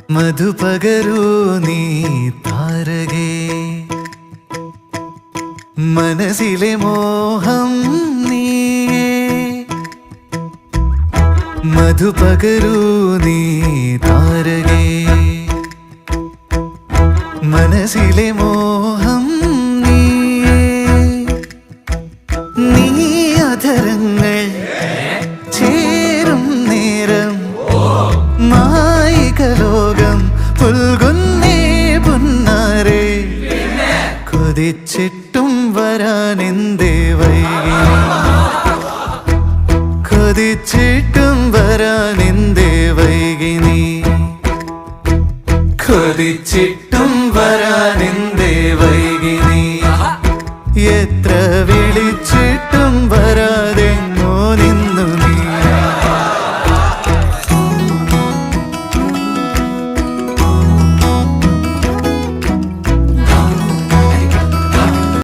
മധുപകരൂ നീ താരകേ മനസ്സിലെ മോഹം നീയേ മധുപകരൂ നീ താരകേ മനസ്സിലെ മോഹം നീയേ നീ അധരങ്ങൾ ചേരും നേരം മായികലോകം പുൽകുന്നേ പുന്നാരേ കൊതിച്ചിട്ടും വരാനെന്തേ വൈകി കൊതിച്ചിട്ടും വരാനെന്തേ വൈകി നീ കൊതിച്ചിട്ടും വരാനെന്തേ വൈകി നീ എത്ര വിളിച്ചിട്ടും